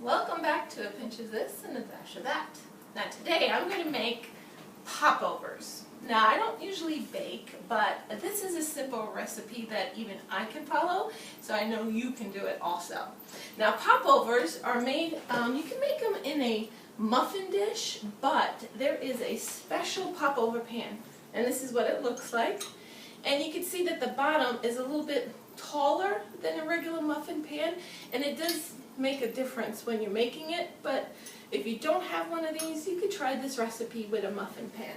Welcome back to a pinch of this and a dash of that. Now today I'm going to make popovers. Now I don't usually bake, but this is a simple recipe that even I can follow, so I know you can do it also. Now popovers are made, you can make them in a muffin dish, but there is a special popover pan, and this is what it looks like. And you can see that the bottom is a little bit taller than a regular muffin pan, and it does make a difference when you're making it, but if you don't have one of these, you could try this recipe with a muffin pan.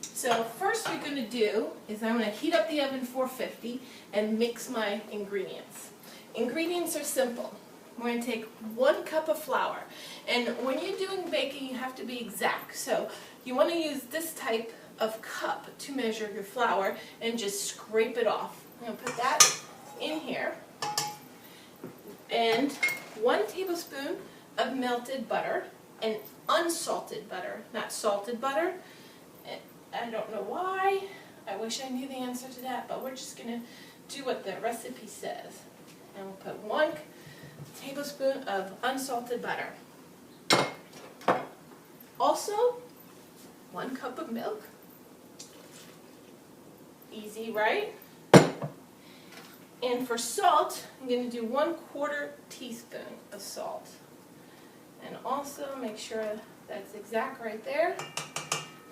So first we're going to do is I'm going to heat up the oven 450 and mix my ingredients. Ingredients are simple. We're going to take 1 cup of flour, and when you're doing baking you have to be exact, so you want to use this type of cup to measure your flour and just scrape it off. I'm going to put that in here, and 1 tablespoon of melted butter, and unsalted butter, not salted butter. I don't know why. I wish I knew the answer to that, but we're just going to do what the recipe says. And we'll put 1 tablespoon of unsalted butter. Also, 1 cup of milk. Easy, right? And for salt, I'm going to do 1/4 teaspoon of salt. And also make sure that's exact right there.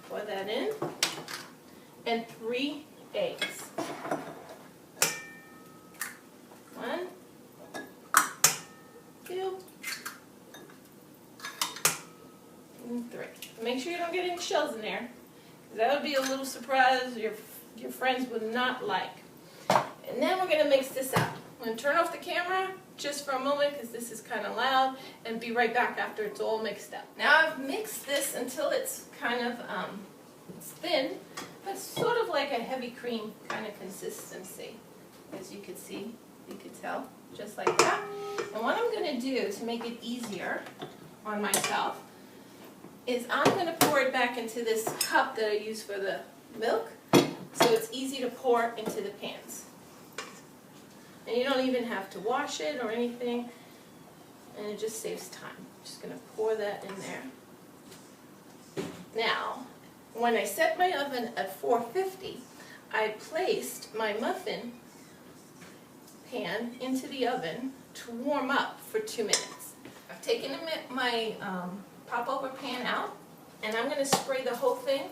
Pour that in. And 3 eggs. 1, 2, and 3. Make sure you don't get any shells in there, because that would be a little surprise your friends would not like. And then we're going to mix this up. I'm going to turn off the camera just for a moment because this is kind of loud, and be right back after it's all mixed up. Now I've mixed this until it's kind of it's thin, but sort of like a heavy cream kind of consistency. As you can see, you could tell, just like that. And what I'm going to do to make it easier on myself is I'm going to pour it back into this cup that I use for the milk, so it's easy to pour into the pans. And you don't even have to wash it or anything, and it just saves time. Just going to pour that in there. Now, when I set my oven at 450, I placed my muffin pan into the oven to warm up for 2 minutes. I've taken my popover pan out, and I'm going to spray the whole thing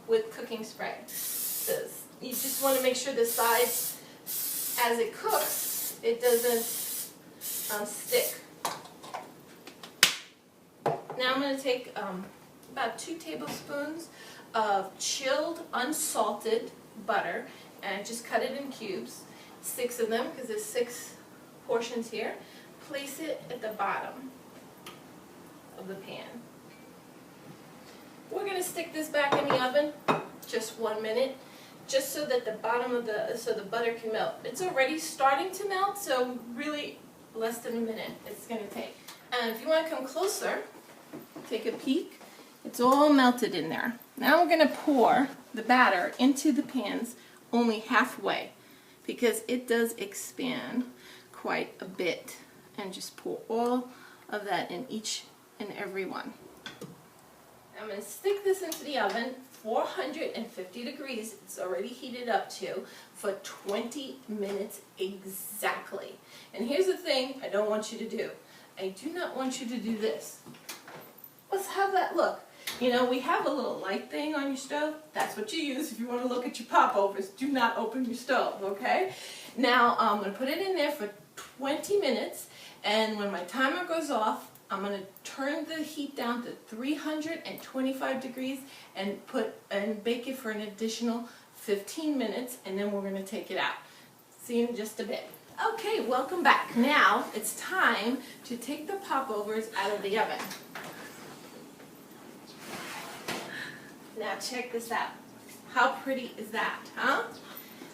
with cooking spray. You just want to make sure the sides, as it cooks, it doesn't stick. Now I'm going to take about 2 tablespoons of chilled unsalted butter, and just cut it in cubes, 6 of them because there's 6 portions here. Place it at the bottom of the pan. We're going to stick this back in the oven just 1 minute, just so that the bottom of the butter can melt. It's already starting to melt, so really less than a minute it's going to take. And if you want to come closer, take a peek. It's all melted in there. Now we're going to pour the batter into the pans only halfway, because it does expand quite a bit. And just pour all of that in each and every one. I'm going to stick this into the oven, 450 degrees, it's already heated up to, for 20 minutes exactly. And here's the thing I don't want you to do. I do not want you to do this. Let's have that look. You know, we have a little light thing on your stove. That's what you use if you want to look at your popovers. Do not open your stove, okay? Now, I'm going to put it in there for 20 minutes, and when my timer goes off, I'm going to turn the heat down to 325 degrees and bake it for an additional 15 minutes, and then we're going to take it out. See you in just a bit. Okay, welcome back. Now it's time to take the popovers out of the oven. Now check this out. How pretty is that, huh?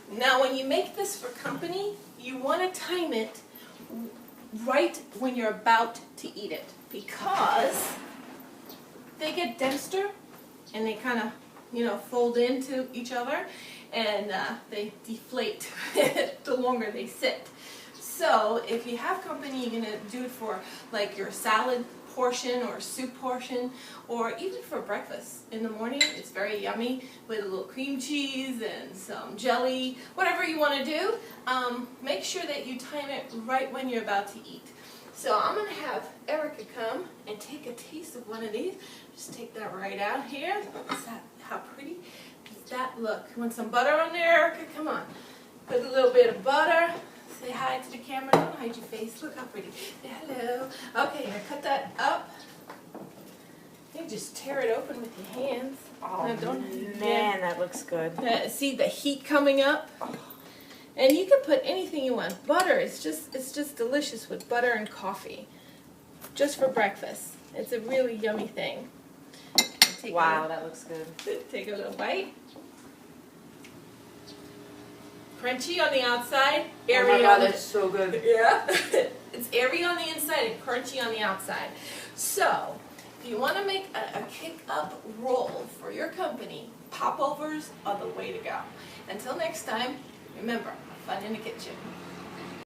Now when you make this for company, you want to time it right when you're about to eat it, because they get denser and they kind of, you know, fold into each other, and they deflate the longer they sit. So if you have company, you're going to do it for like your salad portion or a soup portion, or even for breakfast in the morning. It's very yummy with a little cream cheese and some jelly, whatever you want to do. Make sure that you time it right when you're about to eat. So I'm going to have Erica come and take a taste of one of these. Just take that right out here. Is that, how pretty does that look? Want some butter on there, Erica? Come on. Put a little bit of butter. Say hi to the camera. Don't hide your face. Look how pretty. Say hello. Okay, now cut that up. You just tear it open with your hands. Oh, no, man, that looks good. See the heat coming up? And you can put anything you want. Butter, it's just delicious with butter and coffee. Just for breakfast. It's a really yummy thing. Wow, that looks good. Take a little bite. Crunchy on the outside, airy oh my God, on the, that's so good. yeah. It's airy on the inside and crunchy on the outside. So, if you want to make a kick-up roll for your company, Popovers are the way to go. Until next time, remember, fun in the kitchen.